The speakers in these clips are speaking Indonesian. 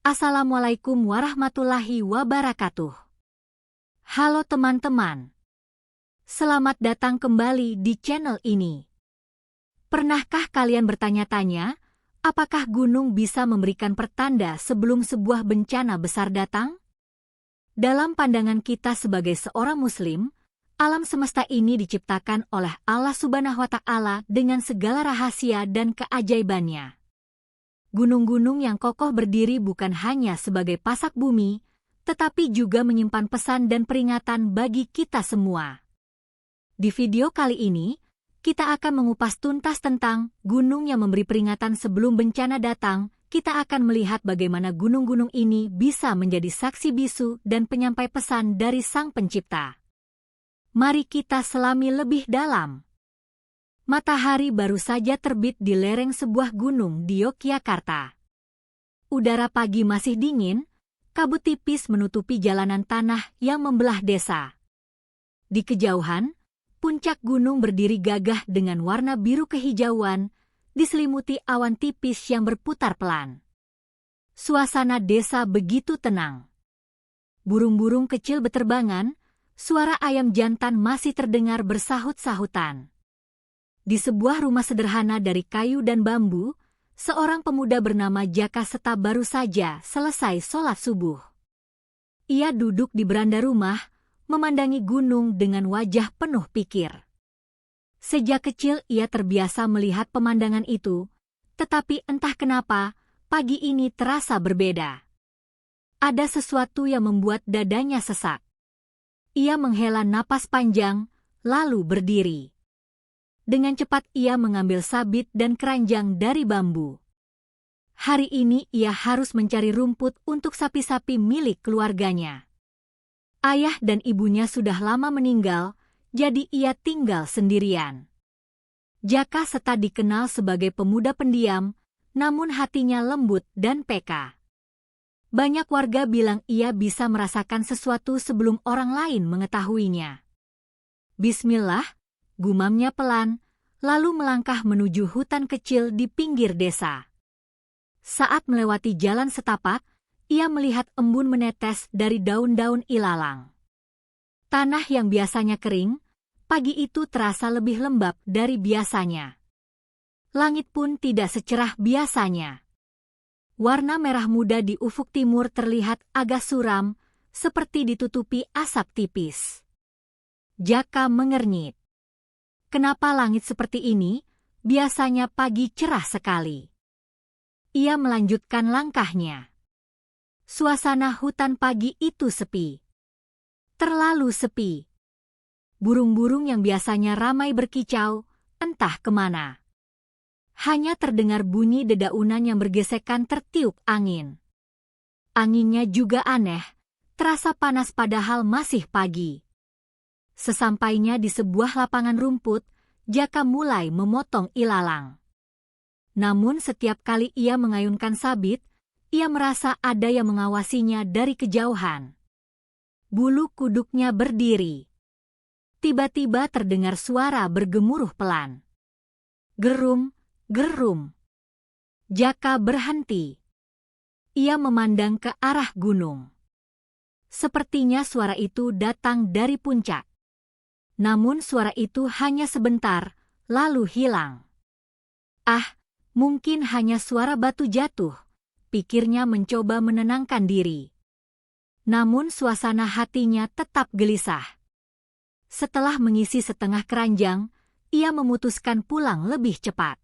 Assalamualaikum warahmatullahi wabarakatuh. Halo teman-teman. Selamat datang kembali di channel ini. Pernahkah kalian bertanya-tanya, apakah gunung bisa memberikan pertanda sebelum sebuah bencana besar datang? Dalam pandangan kita sebagai seorang muslim, alam semesta ini diciptakan oleh Allah Subhanahu wa Ta'ala dengan segala rahasia dan keajaibannya. Gunung-gunung yang kokoh berdiri bukan hanya sebagai pasak bumi, tetapi juga menyimpan pesan dan peringatan bagi kita semua. Di video kali ini, kita akan mengupas tuntas tentang gunung yang memberi peringatan sebelum bencana datang. Kita akan melihat bagaimana gunung-gunung ini bisa menjadi saksi bisu dan penyampai pesan dari Sang Pencipta. Mari kita selami lebih dalam. Matahari baru saja terbit di lereng sebuah gunung di Yogyakarta. Udara pagi masih dingin, kabut tipis menutupi jalanan tanah yang membelah desa. Di kejauhan, puncak gunung berdiri gagah dengan warna biru kehijauan, diselimuti awan tipis yang berputar pelan. Suasana desa begitu tenang. Burung-burung kecil beterbangan, suara ayam jantan masih terdengar bersahut-sahutan. Di sebuah rumah sederhana dari kayu dan bambu, seorang pemuda bernama Jaka Seta baru saja selesai sholat subuh. Ia duduk di beranda rumah, memandangi gunung dengan wajah penuh pikir. Sejak kecil ia terbiasa melihat pemandangan itu, tetapi entah kenapa, pagi ini terasa berbeda. Ada sesuatu yang membuat dadanya sesak. Ia menghela napas panjang, lalu berdiri. Dengan cepat ia mengambil sabit dan keranjang dari bambu. Hari ini ia harus mencari rumput untuk sapi-sapi milik keluarganya. Ayah dan ibunya sudah lama meninggal, jadi ia tinggal sendirian. Jaka Seta dikenal sebagai pemuda pendiam, namun hatinya lembut dan peka. Banyak warga bilang ia bisa merasakan sesuatu sebelum orang lain mengetahuinya. Bismillah, gumamnya pelan, lalu melangkah menuju hutan kecil di pinggir desa. Saat melewati jalan setapak, ia melihat embun menetes dari daun-daun ilalang. Tanah yang biasanya kering, pagi itu terasa lebih lembab dari biasanya. Langit pun tidak secerah biasanya. Warna merah muda di ufuk timur terlihat agak suram, seperti ditutupi asap tipis. Jaka mengernyit. Kenapa langit seperti ini? Biasanya pagi cerah sekali. Ia melanjutkan langkahnya. Suasana hutan pagi itu sepi. Terlalu sepi. Burung-burung yang biasanya ramai berkicau, entah kemana. Hanya terdengar bunyi dedaunan yang bergesekan tertiup angin. Anginnya juga aneh, terasa panas padahal masih pagi. Sesampainya di sebuah lapangan rumput, Jaka mulai memotong ilalang. Namun setiap kali ia mengayunkan sabit, ia merasa ada yang mengawasinya dari kejauhan. Bulu kuduknya berdiri. Tiba-tiba terdengar suara bergemuruh pelan. Gerum, gerum. Jaka berhenti. Ia memandang ke arah gunung. Sepertinya suara itu datang dari puncak. Namun suara itu hanya sebentar, lalu hilang. Ah, mungkin hanya suara batu jatuh, pikirnya mencoba menenangkan diri. Namun suasana hatinya tetap gelisah. Setelah mengisi setengah keranjang, ia memutuskan pulang lebih cepat.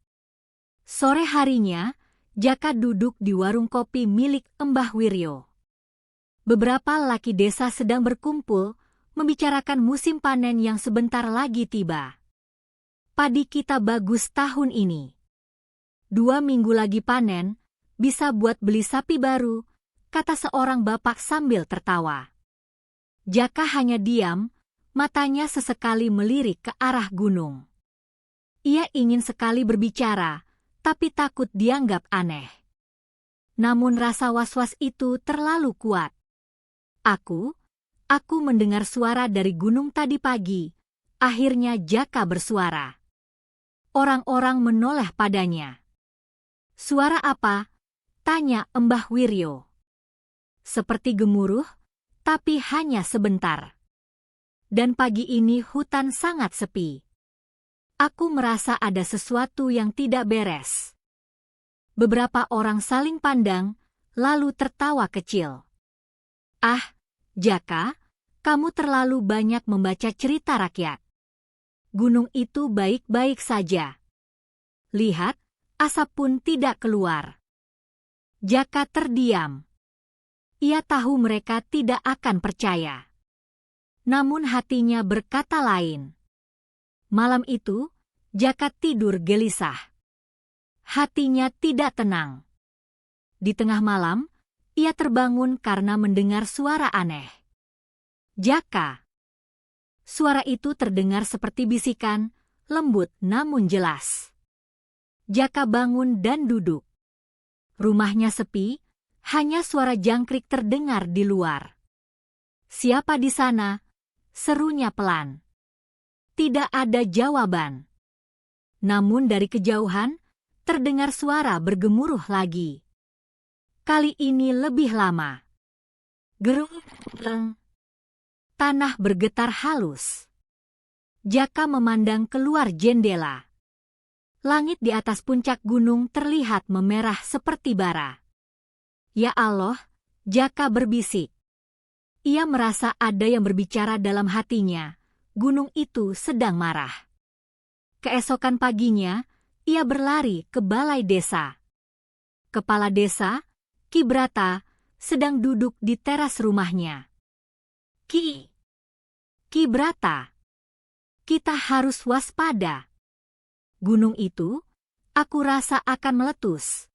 Sore harinya, Jaka duduk di warung kopi milik Mbah Wiryo. Beberapa laki desa sedang berkumpul, membicarakan musim panen yang sebentar lagi tiba. Padi kita bagus tahun ini. 2 minggu lagi panen, bisa buat beli sapi baru, kata seorang bapak sambil tertawa. Jaka hanya diam, matanya sesekali melirik ke arah gunung. Ia ingin sekali berbicara, tapi takut dianggap aneh. Namun rasa was-was itu terlalu kuat. Aku mendengar suara dari gunung tadi pagi. Akhirnya Jaka bersuara. Orang-orang menoleh padanya. Suara apa? Tanya Mbah Wiryo. seperti gemuruh, tapi hanya sebentar. Dan pagi ini hutan sangat sepi. Aku merasa ada sesuatu yang tidak beres. Beberapa orang saling pandang, lalu tertawa kecil. Ah, Jaka, kamu terlalu banyak membaca cerita rakyat. Gunung itu baik-baik saja. Lihat, asap pun tidak keluar. Jaka terdiam. Ia tahu mereka tidak akan percaya. Namun hatinya berkata lain. Malam itu, Jaka tidur gelisah. Hatinya tidak tenang. Di tengah malam, ia terbangun karena mendengar suara aneh. Jaka. Suara itu terdengar seperti bisikan, lembut namun jelas. Jaka bangun dan duduk. Rumahnya sepi, hanya suara jangkrik terdengar di luar. Siapa di sana? Serunya pelan. Tidak ada jawaban. Namun dari kejauhan, terdengar suara bergemuruh lagi. Kali ini lebih lama. Gerung. Tanah bergetar halus. Jaka memandang keluar jendela. Langit di atas puncak gunung terlihat memerah seperti bara. Ya Allah, Jaka berbisik. Ia merasa ada yang berbicara dalam hatinya. Gunung itu sedang marah. Keesokan paginya, ia berlari ke balai desa. Kepala desa, Ki Brata, sedang duduk di teras rumahnya. Ki Brata, kita harus waspada. Gunung itu, aku rasa akan meletus.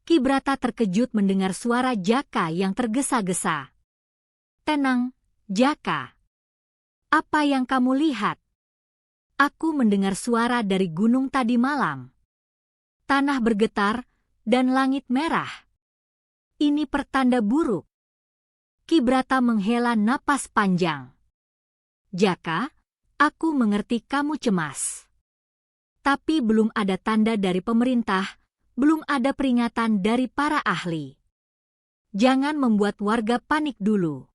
Ki Brata terkejut mendengar suara Jaka yang tergesa-gesa. Tenang, Jaka. Apa yang kamu lihat? Aku mendengar suara dari gunung tadi malam. Tanah bergetar dan langit merah. Ini pertanda buruk. Ki Brata menghela napas panjang. Jaka, aku mengerti kamu cemas. Tapi belum ada tanda dari pemerintah, belum ada peringatan dari para ahli. Jangan membuat warga panik dulu.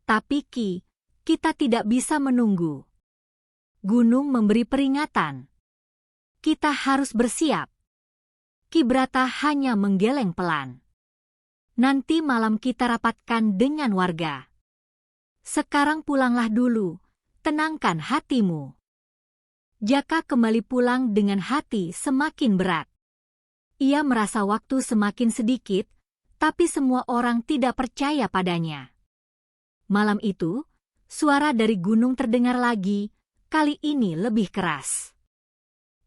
Tapi Ki, kita tidak bisa menunggu. Gunung memberi peringatan. Kita harus bersiap. Ki Brata hanya menggeleng pelan. Nanti malam kita rapatkan dengan warga. Sekarang pulanglah dulu, tenangkan hatimu. Jaka kembali pulang dengan hati semakin berat. Ia merasa waktu semakin sedikit, tapi semua orang tidak percaya padanya. Malam itu, suara dari gunung terdengar lagi, kali ini lebih keras.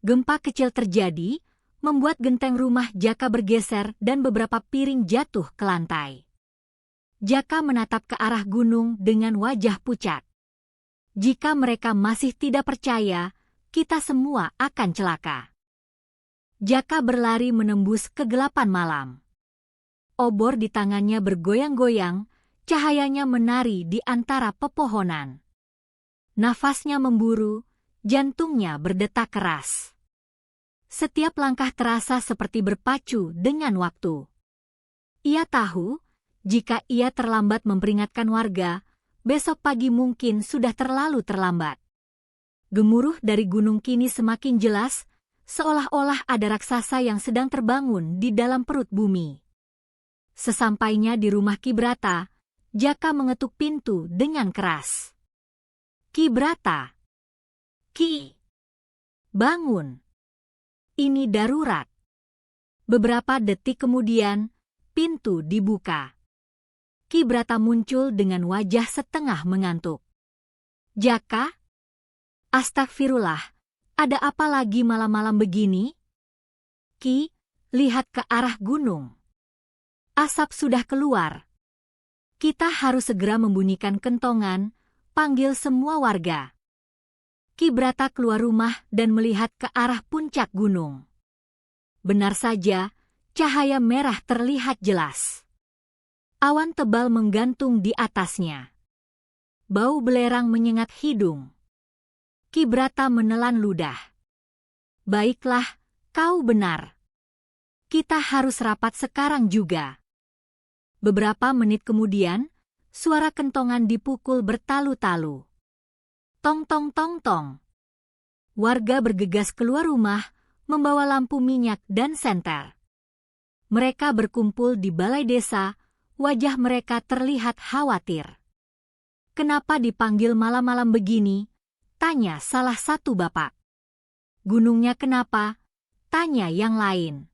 Gempa kecil terjadi, membuat genteng rumah Jaka bergeser dan beberapa piring jatuh ke lantai. Jaka menatap ke arah gunung dengan wajah pucat. Jika mereka masih tidak percaya, kita semua akan celaka. Jaka berlari menembus kegelapan malam. Obor di tangannya bergoyang-goyang, cahayanya menari di antara pepohonan. Nafasnya memburu, jantungnya berdetak keras. Setiap langkah terasa seperti berpacu dengan waktu. Ia tahu, jika ia terlambat memperingatkan warga, besok pagi mungkin sudah terlalu terlambat. Gemuruh dari gunung kini semakin jelas, seolah-olah ada raksasa yang sedang terbangun di dalam perut bumi. Sesampainya di rumah Ki Brata, Jaka mengetuk pintu dengan keras. Ki Brata. Ki. Bangun. Ini darurat. Beberapa detik kemudian, pintu dibuka. Ki Brata muncul dengan wajah setengah mengantuk. Jaka? Astagfirullah, ada apa lagi malam-malam begini? Ki, lihat ke arah gunung. Asap sudah keluar. Kita harus segera membunyikan kentongan, panggil semua warga. Ki Brata keluar rumah dan melihat ke arah puncak gunung. Benar saja, cahaya merah terlihat jelas. Awan tebal menggantung di atasnya. Bau belerang menyengat hidung. Ki Brata menelan ludah. Baiklah, kau benar. Kita harus rapat sekarang juga. Beberapa menit kemudian, suara kentongan dipukul bertalu-talu. Tong tong tong tong. Warga bergegas keluar rumah, membawa lampu minyak dan senter. Mereka berkumpul di balai desa, wajah mereka terlihat khawatir. "Kenapa dipanggil malam-malam begini?" tanya salah satu bapak. "Gunungnya kenapa?" tanya yang lain.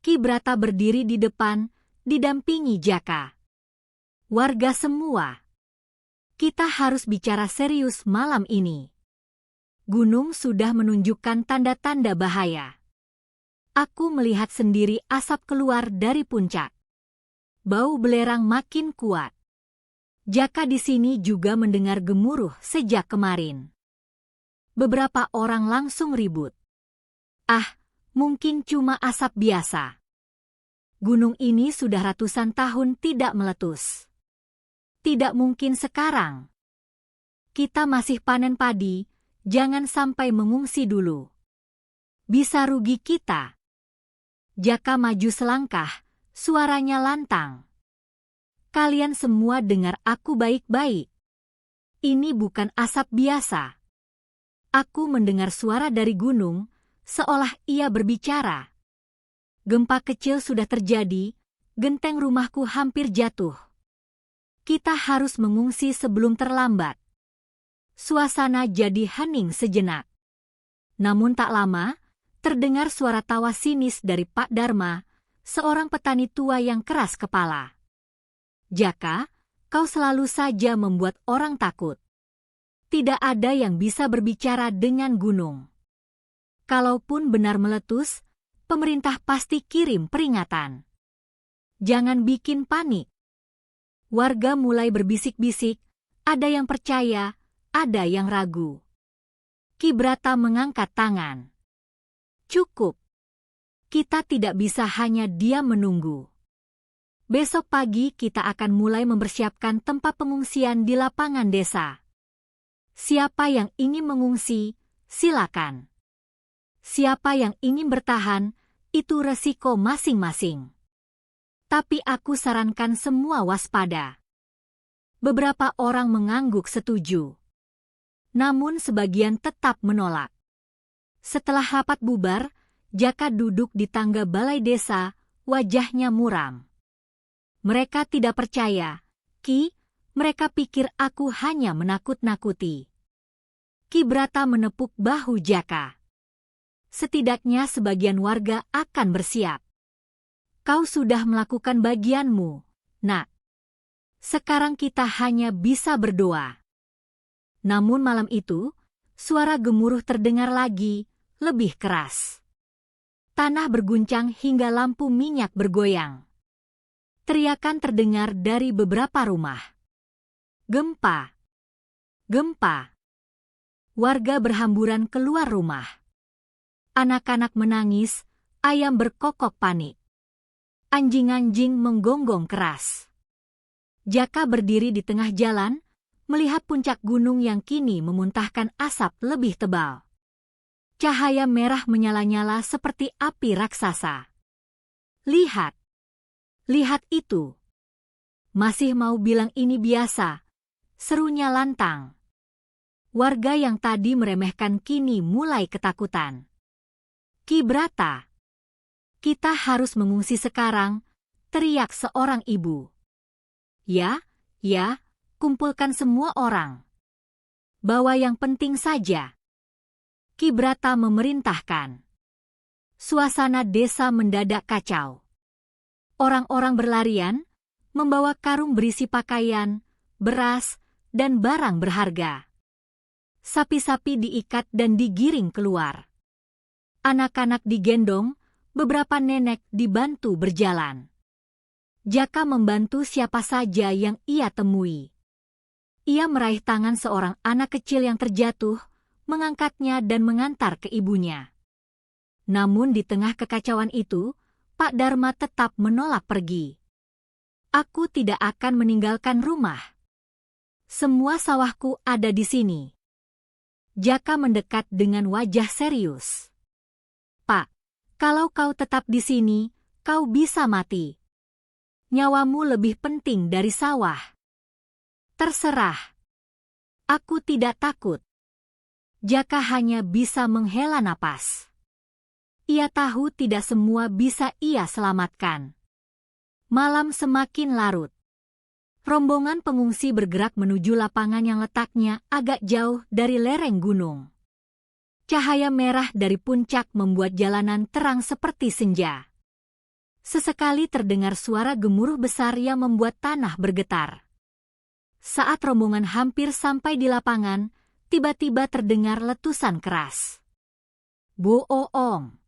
Ki Brata berdiri di depan, didampingi Jaka. "Warga semua, kita harus bicara serius malam ini. Gunung sudah menunjukkan tanda-tanda bahaya. Aku melihat sendiri asap keluar dari puncak. Bau belerang makin kuat. Jaka di sini juga mendengar gemuruh sejak kemarin." Beberapa orang langsung ribut. "Ah, mungkin cuma asap biasa. Gunung ini sudah ratusan tahun tidak meletus. Tidak mungkin sekarang. Kita masih panen padi, jangan sampai mengungsi dulu. Bisa rugi kita." Jaka maju selangkah, suaranya lantang. "Kalian semua dengar aku baik-baik. Ini bukan asap biasa. Aku mendengar suara dari gunung, seolah ia berbicara. Gempa kecil sudah terjadi, genteng rumahku hampir jatuh. Kita harus mengungsi sebelum terlambat." Suasana jadi hening sejenak. Namun tak lama, terdengar suara tawa sinis dari Pak Dharma, seorang petani tua yang keras kepala. "Jaka, kau selalu saja membuat orang takut. Tidak ada yang bisa berbicara dengan gunung. Kalaupun benar meletus, pemerintah pasti kirim peringatan. Jangan bikin panik." Warga mulai berbisik-bisik, ada yang percaya, ada yang ragu. Ki Brata mengangkat tangan. "Cukup. Kita tidak bisa hanya diam menunggu. Besok pagi kita akan mulai mempersiapkan tempat pengungsian di lapangan desa. Siapa yang ingin mengungsi, silakan. Siapa yang ingin bertahan, itu resiko masing-masing. Tapi aku sarankan semua waspada." Beberapa orang mengangguk setuju. Namun sebagian tetap menolak. Setelah rapat bubar, Jaka duduk di tangga balai desa, wajahnya muram. "Mereka tidak percaya, Ki, mereka pikir aku hanya menakut-nakuti." Ki Brata menepuk bahu Jaka. "Setidaknya sebagian warga akan bersiap. Kau sudah melakukan bagianmu, Nak. Sekarang kita hanya bisa berdoa." Namun malam itu, suara gemuruh terdengar lagi, lebih keras. Tanah berguncang hingga lampu minyak bergoyang. Teriakan terdengar dari beberapa rumah. "Gempa! Gempa!" Warga berhamburan keluar rumah. Anak-anak menangis, ayam berkokok panik. Anjing-anjing menggonggong keras. Jaka berdiri di tengah jalan, melihat puncak gunung yang kini memuntahkan asap lebih tebal. Cahaya merah menyala-nyala seperti api raksasa. "Lihat! Lihat itu! Masih mau bilang ini biasa?" serunya lantang. Warga yang tadi meremehkan kini mulai ketakutan. "Ki Brata, kita harus mengungsi sekarang," teriak seorang ibu. Ya, kumpulkan semua orang. Bawa yang penting saja." Ki Brata memerintahkan. Suasana desa mendadak kacau. Orang-orang berlarian, membawa karung berisi pakaian, beras, dan barang berharga. Sapi-sapi diikat dan digiring keluar. Anak-anak digendong, beberapa nenek dibantu berjalan. Jaka membantu siapa saja yang ia temui. Ia meraih tangan seorang anak kecil yang terjatuh, mengangkatnya dan mengantar ke ibunya. Namun di tengah kekacauan itu, Pak Dharma tetap menolak pergi. "Aku tidak akan meninggalkan rumah. Semua sawahku ada di sini." Jaka mendekat dengan wajah serius. "Pak, kalau kau tetap di sini, kau bisa mati. Nyawamu lebih penting dari sawah. Terserah. Aku tidak takut. Jaka hanya bisa menghela napas. Ia tahu tidak semua bisa ia selamatkan. Malam semakin larut. Rombongan pengungsi bergerak menuju lapangan yang letaknya agak jauh dari lereng gunung. Cahaya merah dari puncak membuat jalanan terang seperti senja. Sesekali terdengar suara gemuruh besar yang membuat tanah bergetar. Saat rombongan hampir sampai di lapangan, tiba-tiba terdengar letusan keras. Boong!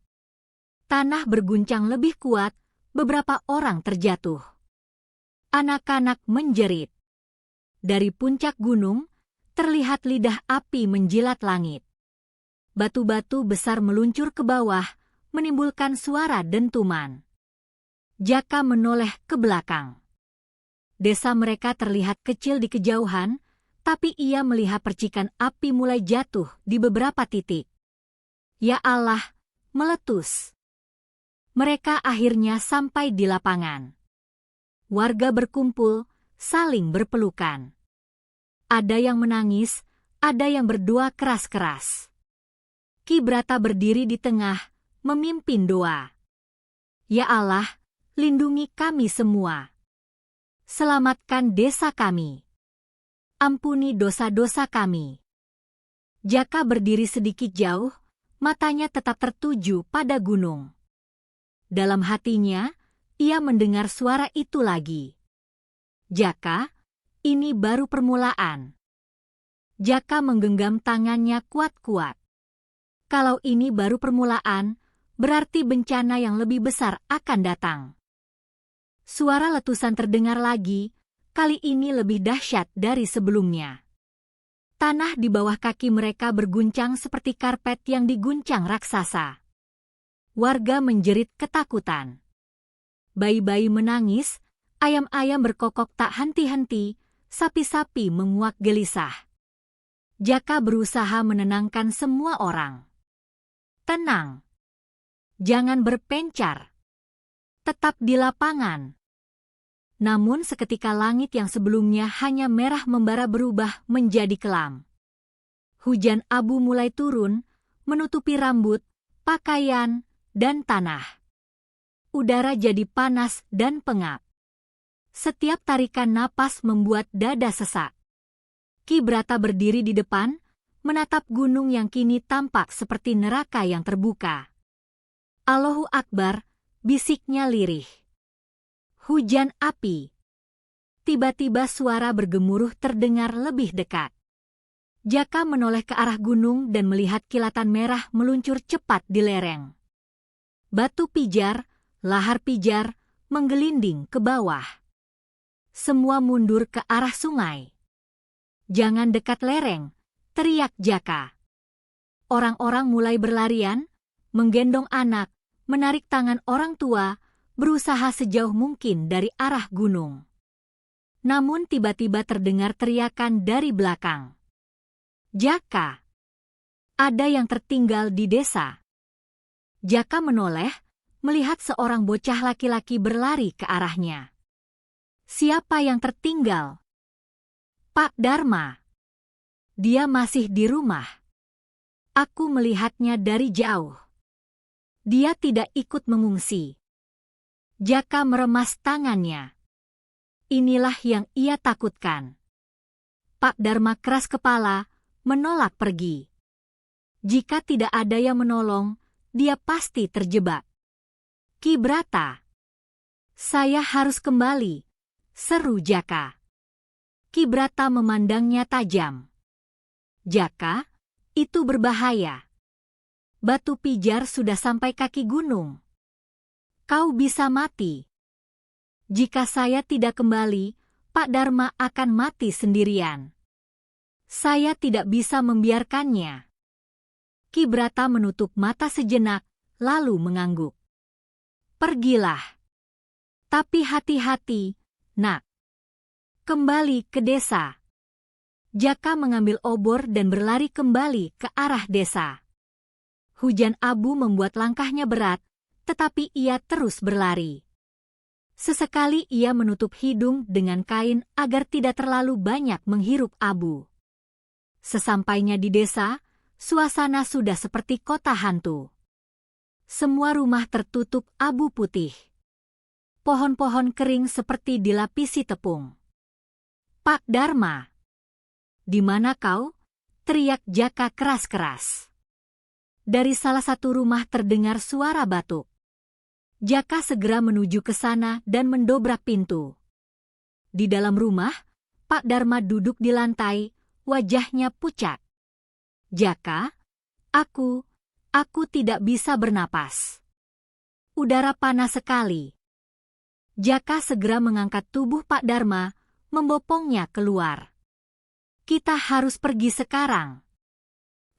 Tanah berguncang lebih kuat, beberapa orang terjatuh. Anak-anak menjerit. Dari puncak gunung, terlihat lidah api menjilat langit. Batu-batu besar meluncur ke bawah, menimbulkan suara dentuman. Jaka menoleh ke belakang. Desa mereka terlihat kecil di kejauhan, tapi ia melihat percikan api mulai jatuh di beberapa titik. Ya Allah, meletus. Mereka akhirnya sampai di lapangan. Warga berkumpul, saling berpelukan. Ada yang menangis, ada yang berdoa keras-keras. Ki Brata berdiri di tengah, memimpin doa. Ya Allah, lindungi kami semua. Selamatkan desa kami. Ampuni dosa-dosa kami. Jaka berdiri sedikit jauh, matanya tetap tertuju pada gunung. Dalam hatinya, ia mendengar suara itu lagi. Jaka, ini baru permulaan. Jaka menggenggam tangannya kuat-kuat. Kalau ini baru permulaan, berarti bencana yang lebih besar akan datang. Suara letusan terdengar lagi, kali ini lebih dahsyat dari sebelumnya. Tanah di bawah kaki mereka berguncang seperti karpet yang diguncang raksasa. Warga menjerit ketakutan. Bayi-bayi menangis, ayam-ayam berkokok tak henti-henti, sapi-sapi menguak gelisah. Jaka berusaha menenangkan semua orang. Tenang. Jangan berpencar. Tetap di lapangan. Namun seketika langit yang sebelumnya hanya merah membara berubah menjadi kelam. Hujan abu mulai turun, menutupi rambut, pakaian, dan tanah. Udara jadi panas dan pengap. Setiap tarikan napas membuat dada sesak. Ki Brata berdiri di depan, menatap gunung yang kini tampak seperti neraka yang terbuka. Allahu Akbar, bisiknya lirih. Hujan api. Tiba-tiba suara bergemuruh terdengar lebih dekat. Jaka menoleh ke arah gunung dan melihat kilatan merah meluncur cepat di lereng. Batu pijar, lahar pijar, menggelinding ke bawah. Semua mundur ke arah sungai. Jangan dekat lereng, teriak Jaka. Orang-orang mulai berlarian, menggendong anak, menarik tangan orang tua, berusaha sejauh mungkin dari arah gunung. Namun tiba-tiba terdengar teriakan dari belakang. Jaka! Ada yang tertinggal di desa. Jaka menoleh, melihat seorang bocah laki-laki berlari ke arahnya. Siapa yang tertinggal? Pak Dharma. Dia masih di rumah. Aku melihatnya dari jauh. Dia tidak ikut mengungsi. Jaka meremas tangannya. Inilah yang ia takutkan. Pak Dharma keras kepala, menolak pergi. Jika tidak ada yang menolong, dia pasti terjebak. Ki Brata. Saya harus kembali, seru Jaka. Ki Brata memandangnya tajam. Jaka, itu berbahaya. Batu pijar sudah sampai kaki gunung. Kau bisa mati. Jika saya tidak kembali, Pak Dharma akan mati sendirian. Saya tidak bisa membiarkannya. Ki Brata menutup mata sejenak, lalu mengangguk. Pergilah. Tapi hati-hati, nak. Kembali ke desa. Jaka mengambil obor dan berlari kembali ke arah desa. Hujan abu membuat langkahnya berat, tetapi ia terus berlari. Sesekali ia menutup hidung dengan kain agar tidak terlalu banyak menghirup abu. Sesampainya di desa, suasana sudah seperti kota hantu. Semua rumah tertutup abu putih. Pohon-pohon kering seperti dilapisi tepung. "Pak Dharma, di mana kau?" teriak Jaka keras-keras. Dari salah satu rumah terdengar suara batuk. Jaka segera menuju ke sana dan mendobrak pintu. Di dalam rumah, Pak Dharma duduk di lantai, wajahnya pucat. "Jaka, aku tidak bisa bernapas. Udara panas sekali." Jaka segera mengangkat tubuh Pak Dharma, membopongnya keluar. "Kita harus pergi sekarang.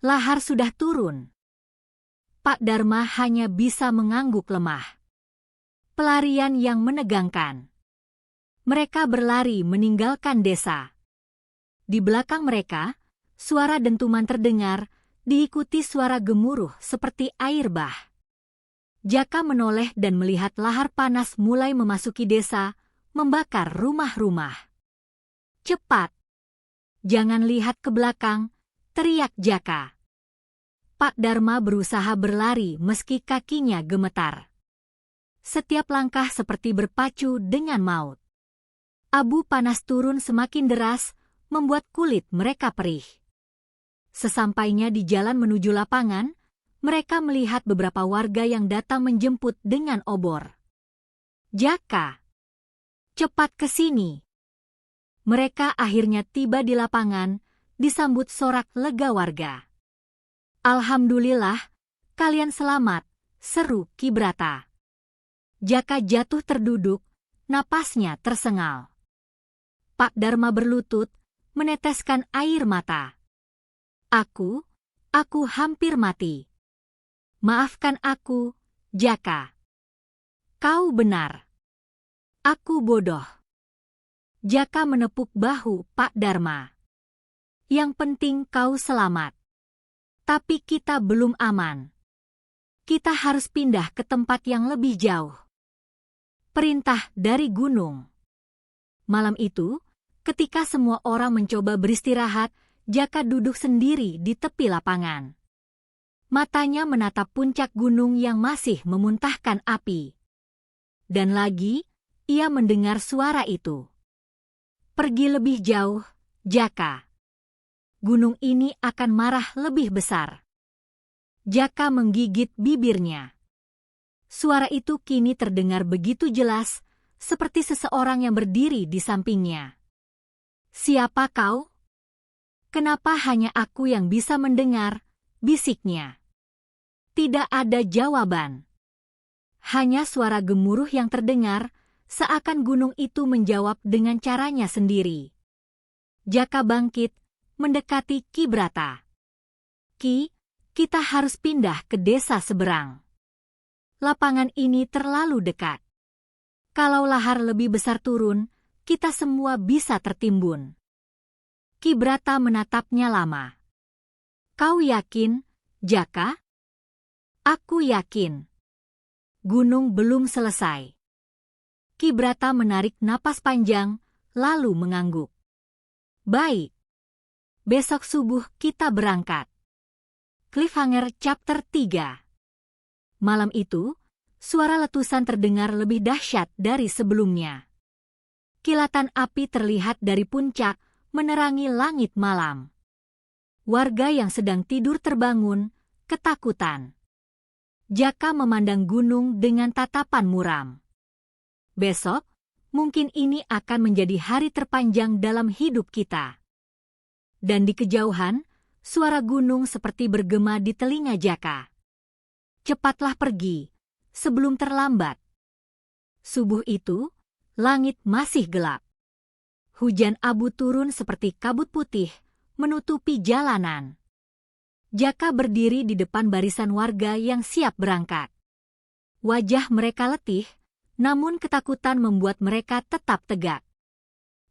Lahar sudah turun." Pak Dharma hanya bisa mengangguk lemah. Pelarian yang menegangkan. Mereka berlari meninggalkan desa. Di belakang mereka, suara dentuman terdengar, diikuti suara gemuruh seperti air bah. Jaka menoleh dan melihat lahar panas mulai memasuki desa, membakar rumah-rumah. "Cepat! Jangan lihat ke belakang," teriak Jaka. Pak Dharma berusaha berlari meski kakinya gemetar. Setiap langkah seperti berpacu dengan maut. Abu panas turun semakin deras, membuat kulit mereka perih. Sesampainya di jalan menuju lapangan, mereka melihat beberapa warga yang datang menjemput dengan obor. "Jaka, cepat ke sini." Mereka akhirnya tiba di lapangan, disambut sorak lega warga. "Alhamdulillah, kalian selamat," seru Kibrata. Jaka jatuh terduduk, napasnya tersengal. Pak Dharma berlutut, meneteskan air mata. Aku hampir mati. Maafkan aku, Jaka." "Kau benar. Aku bodoh." Jaka menepuk bahu Pak Dharma. "Yang penting kau selamat. Tapi kita belum aman. Kita harus pindah ke tempat yang lebih jauh." Perintah dari gunung. Malam itu, ketika semua orang mencoba beristirahat, Jaka duduk sendiri di tepi lapangan. Matanya menatap puncak gunung yang masih memuntahkan api. Dan lagi, ia mendengar suara itu. "Pergi lebih jauh, Jaka. Gunung ini akan marah lebih besar." Jaka menggigit bibirnya. Suara itu kini terdengar begitu jelas, seperti seseorang yang berdiri di sampingnya. "Siapa kau? Kenapa hanya aku yang bisa mendengar?" bisiknya. Tidak ada jawaban. Hanya suara gemuruh yang terdengar, seakan gunung itu menjawab dengan caranya sendiri. Jaka bangkit, mendekati Kibrata. Kita harus pindah ke desa seberang. Lapangan ini terlalu dekat. Kalau lahar lebih besar turun, kita semua bisa tertimbun." Kibrata menatapnya lama. "Kau yakin, Jaka?" "Aku yakin." Gunung belum selesai. Kibrata menarik napas panjang, lalu mengangguk. "Baik. Besok subuh kita berangkat." Cliffhanger Chapter 3. Malam itu, suara letusan terdengar lebih dahsyat dari sebelumnya. Kilatan api terlihat dari puncak, menerangi langit malam. Warga yang sedang tidur terbangun, ketakutan. Jaka memandang gunung dengan tatapan muram. "Besok, mungkin ini akan menjadi hari terpanjang dalam hidup kita." Dan di kejauhan, suara gunung seperti bergema di telinga Jaka. "Cepatlah pergi, sebelum terlambat." Subuh itu, langit masih gelap. Hujan abu turun seperti kabut putih, menutupi jalanan. Jaka berdiri di depan barisan warga yang siap berangkat. Wajah mereka letih, namun ketakutan membuat mereka tetap tegak.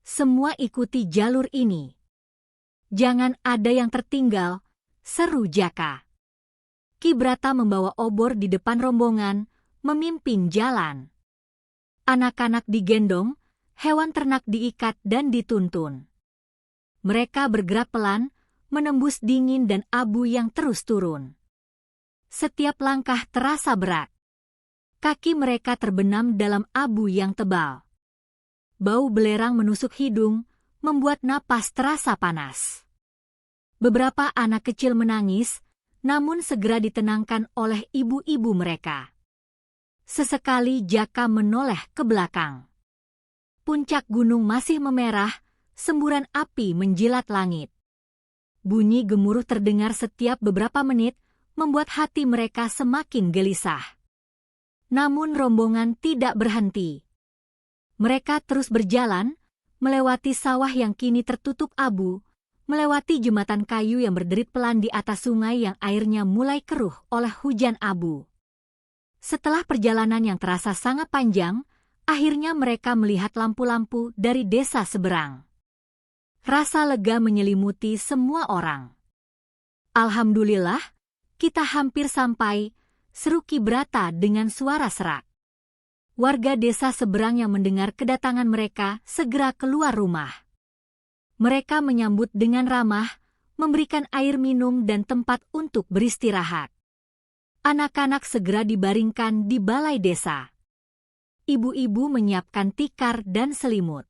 Semua ikuti jalur ini. "Jangan ada yang tertinggal," seru Jaka. Kibrata membawa obor di depan rombongan, memimpin jalan. Anak-anak digendong, hewan ternak diikat dan dituntun. Mereka bergerak pelan, menembus dingin dan abu yang terus turun. Setiap langkah terasa berat. Kaki mereka terbenam dalam abu yang tebal. Bau belerang menusuk hidung, membuat napas terasa panas. Beberapa anak kecil menangis, namun segera ditenangkan oleh ibu-ibu mereka. Sesekali Jaka menoleh ke belakang. Puncak gunung masih memerah, semburan api menjilat langit. Bunyi gemuruh terdengar setiap beberapa menit, membuat hati mereka semakin gelisah. Namun rombongan tidak berhenti. Mereka terus berjalan, melewati sawah yang kini tertutup abu, melewati jembatan kayu yang berderit pelan di atas sungai yang airnya mulai keruh oleh hujan abu. Setelah perjalanan yang terasa sangat panjang, akhirnya mereka melihat lampu-lampu dari desa seberang. Rasa lega menyelimuti semua orang. Alhamdulillah, kita hampir sampai, seru Ki Brata dengan suara serak. Warga desa seberang yang mendengar kedatangan mereka segera keluar rumah. Mereka menyambut dengan ramah, memberikan air minum dan tempat untuk beristirahat. Anak-anak segera dibaringkan di balai desa. Ibu-ibu menyiapkan tikar dan selimut.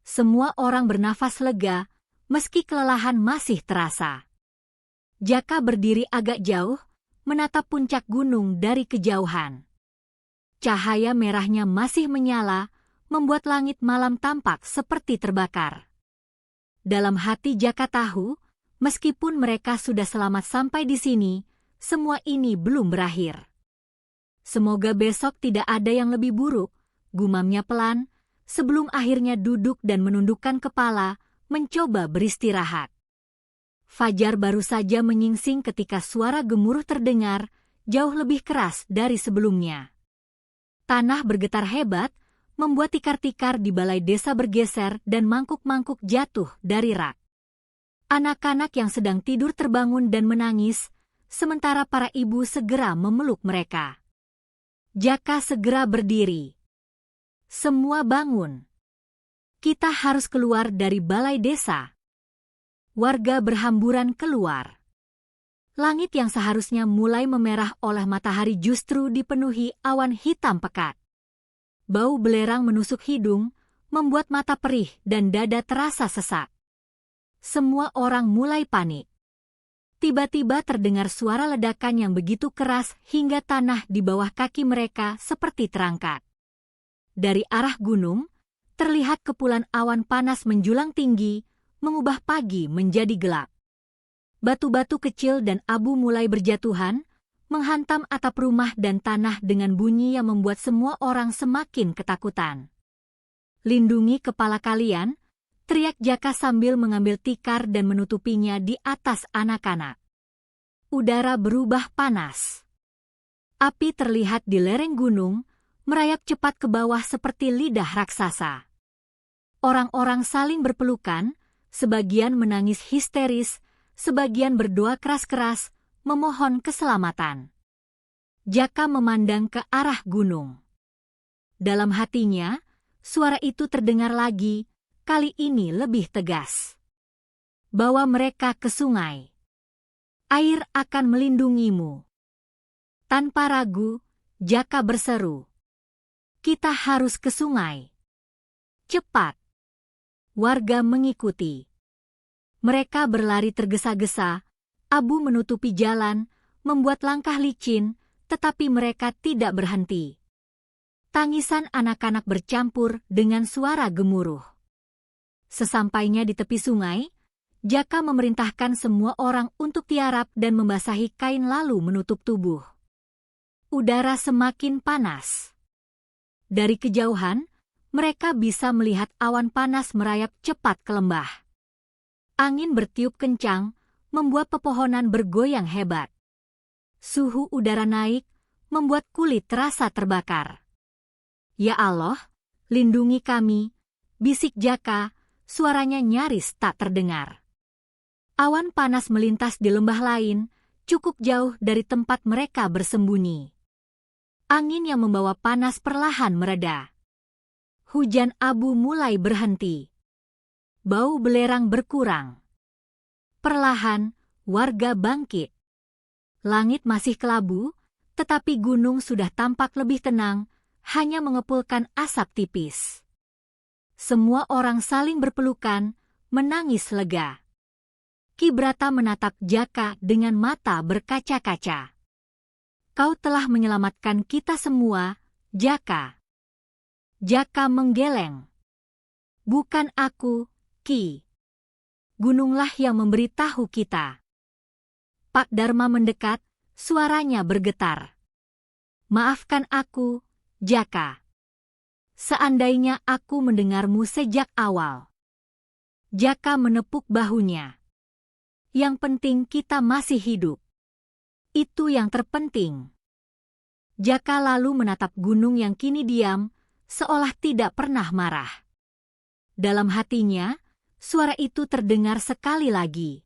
Semua orang bernafas lega, meski kelelahan masih terasa. Jaka berdiri agak jauh, menatap puncak gunung dari kejauhan. Cahaya merahnya masih menyala, membuat langit malam tampak seperti terbakar. Dalam hati Jaka tahu, meskipun mereka sudah selamat sampai di sini, semua ini belum berakhir. Semoga besok tidak ada yang lebih buruk, gumamnya pelan, sebelum akhirnya duduk dan menundukkan kepala, mencoba beristirahat. Fajar baru saja menyingsing ketika suara gemuruh terdengar, jauh lebih keras dari sebelumnya. Tanah bergetar hebat, membuat tikar-tikar di balai desa bergeser dan mangkuk-mangkuk jatuh dari rak. Anak-anak yang sedang tidur terbangun dan menangis, sementara para ibu segera memeluk mereka. Jaka segera berdiri. Semua bangun. Kita harus keluar dari balai desa. Warga berhamburan keluar. Langit yang seharusnya mulai memerah oleh matahari justru dipenuhi awan hitam pekat. Bau belerang menusuk hidung, membuat mata perih dan dada terasa sesak. Semua orang mulai panik. Tiba-tiba terdengar suara ledakan yang begitu keras hingga tanah di bawah kaki mereka seperti terangkat. Dari arah gunung, terlihat kepulan awan panas menjulang tinggi, mengubah pagi menjadi gelap. Batu-batu kecil dan abu mulai berjatuhan, menghantam atap rumah dan tanah dengan bunyi yang membuat semua orang semakin ketakutan. "Lindungi kepala kalian," teriak Jaka sambil mengambil tikar dan menutupinya di atas anak-anak. Udara berubah panas. Api terlihat di lereng gunung, merayap cepat ke bawah seperti lidah raksasa. Orang-orang saling berpelukan, sebagian menangis histeris, sebagian berdoa keras-keras, memohon keselamatan. Jaka memandang ke arah gunung. Dalam hatinya, suara itu terdengar lagi, kali ini lebih tegas. Bawa mereka ke sungai. Air akan melindungimu. Tanpa ragu, Jaka berseru. Kita harus ke sungai. Cepat. Warga mengikuti. Mereka berlari tergesa-gesa, abu menutupi jalan, membuat langkah licin, tetapi mereka tidak berhenti. Tangisan anak-anak bercampur dengan suara gemuruh. Sesampainya di tepi sungai, Jaka memerintahkan semua orang untuk tiarap dan membasahi kain lalu menutup tubuh. Udara semakin panas. Dari kejauhan, mereka bisa melihat awan panas merayap cepat ke lembah. Angin bertiup kencang, membuat pepohonan bergoyang hebat. Suhu udara naik, membuat kulit terasa terbakar. "Ya Allah, lindungi kami," bisik Jaka, suaranya nyaris tak terdengar. Awan panas melintas di lembah lain, cukup jauh dari tempat mereka bersembunyi. Angin yang membawa panas perlahan mereda. Hujan abu mulai berhenti. Bau belerang berkurang. Perlahan, warga bangkit. Langit masih kelabu, tetapi gunung sudah tampak lebih tenang, hanya mengepulkan asap tipis. Semua orang saling berpelukan, menangis lega. Ki Brata menatap Jaka dengan mata berkaca-kaca. Kau telah menyelamatkan kita semua, Jaka. Jaka menggeleng. Bukan aku, Ki. Gununglah yang memberitahu kita. Pak Dharma mendekat, suaranya bergetar. Maafkan aku, Jaka. Seandainya aku mendengarmu sejak awal. Jaka menepuk bahunya. Yang penting kita masih hidup. Itu yang terpenting. Jaka lalu menatap gunung yang kini diam, seolah tidak pernah marah. Dalam hatinya, suara itu terdengar sekali lagi.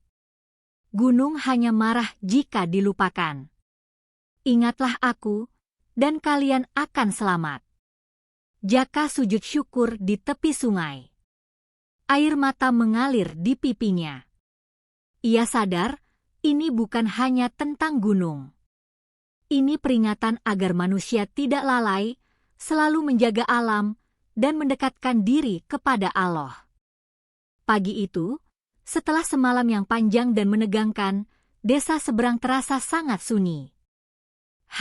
Gunung hanya marah jika dilupakan. Ingatlah aku, dan kalian akan selamat. Jaka sujud syukur di tepi sungai. Air mata mengalir di pipinya. Ia sadar, ini bukan hanya tentang gunung. Ini peringatan agar manusia tidak lalai, selalu menjaga alam, dan mendekatkan diri kepada Allah. Pagi itu, setelah semalam yang panjang dan menegangkan, desa seberang terasa sangat sunyi.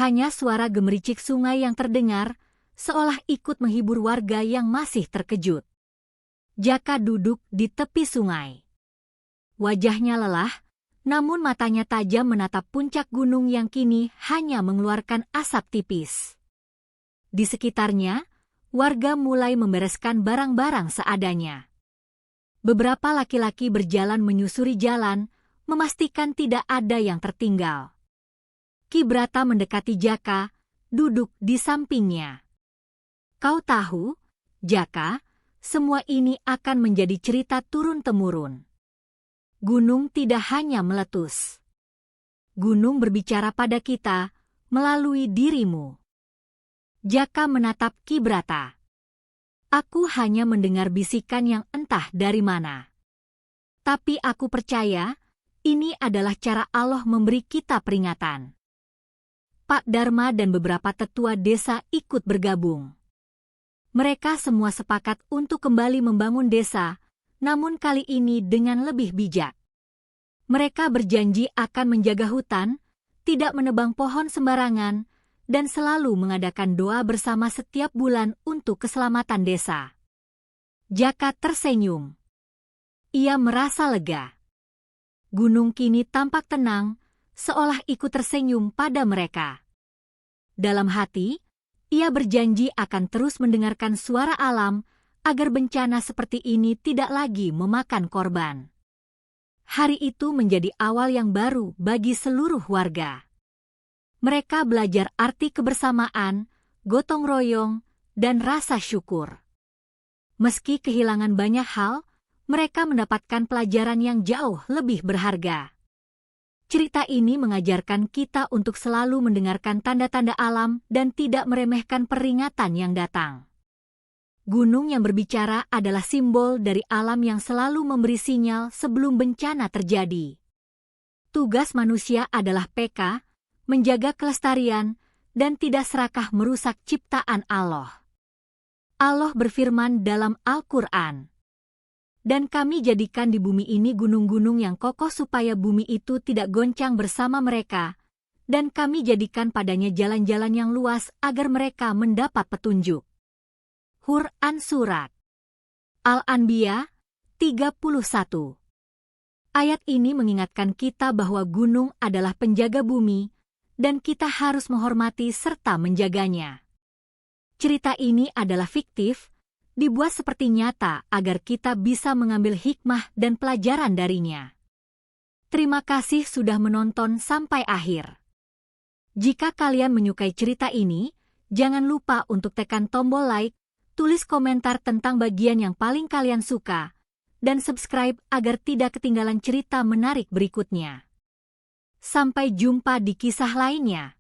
Hanya suara gemericik sungai yang terdengar, seolah ikut menghibur warga yang masih terkejut. Jaka duduk di tepi sungai. Wajahnya lelah, namun matanya tajam menatap puncak gunung yang kini hanya mengeluarkan asap tipis. Di sekitarnya, warga mulai membereskan barang-barang seadanya. Beberapa laki-laki berjalan menyusuri jalan, memastikan tidak ada yang tertinggal. Ki Brata mendekati Jaka, duduk di sampingnya. Kau tahu, Jaka, semua ini akan menjadi cerita turun-temurun. Gunung tidak hanya meletus. Gunung berbicara pada kita melalui dirimu. Jaka menatap Ki Brata. Aku hanya mendengar bisikan yang entah dari mana. Tapi aku percaya, ini adalah cara Allah memberi kita peringatan. Pak Dharma dan beberapa tetua desa ikut bergabung. Mereka semua sepakat untuk kembali membangun desa, namun kali ini dengan lebih bijak. Mereka berjanji akan menjaga hutan, tidak menebang pohon sembarangan, dan selalu mengadakan doa bersama setiap bulan untuk keselamatan desa. Jaka tersenyum. Ia merasa lega. Gunung kini tampak tenang, seolah ikut tersenyum pada mereka. Dalam hati, ia berjanji akan terus mendengarkan suara alam, agar bencana seperti ini tidak lagi memakan korban. Hari itu menjadi awal yang baru bagi seluruh warga. Mereka belajar arti kebersamaan, gotong royong, dan rasa syukur. Meski kehilangan banyak hal, mereka mendapatkan pelajaran yang jauh lebih berharga. Cerita ini mengajarkan kita untuk selalu mendengarkan tanda-tanda alam dan tidak meremehkan peringatan yang datang. Gunung yang berbicara adalah simbol dari alam yang selalu memberi sinyal sebelum bencana terjadi. Tugas manusia adalah peka, menjaga kelestarian, dan tidak serakah merusak ciptaan Allah. Allah berfirman dalam Al-Quran, "Dan kami jadikan di bumi ini gunung-gunung yang kokoh supaya bumi itu tidak goncang bersama mereka, dan kami jadikan padanya jalan-jalan yang luas agar mereka mendapat petunjuk." Quran Surat Al-Anbiya 31. Ayat ini mengingatkan kita bahwa gunung adalah penjaga bumi, dan kita harus menghormati serta menjaganya. Cerita ini adalah fiktif, dibuat seperti nyata agar kita bisa mengambil hikmah dan pelajaran darinya. Terima kasih sudah menonton sampai akhir. Jika kalian menyukai cerita ini, jangan lupa untuk tekan tombol like, tulis komentar tentang bagian yang paling kalian suka, dan subscribe agar tidak ketinggalan cerita menarik berikutnya. Sampai jumpa di kisah lainnya.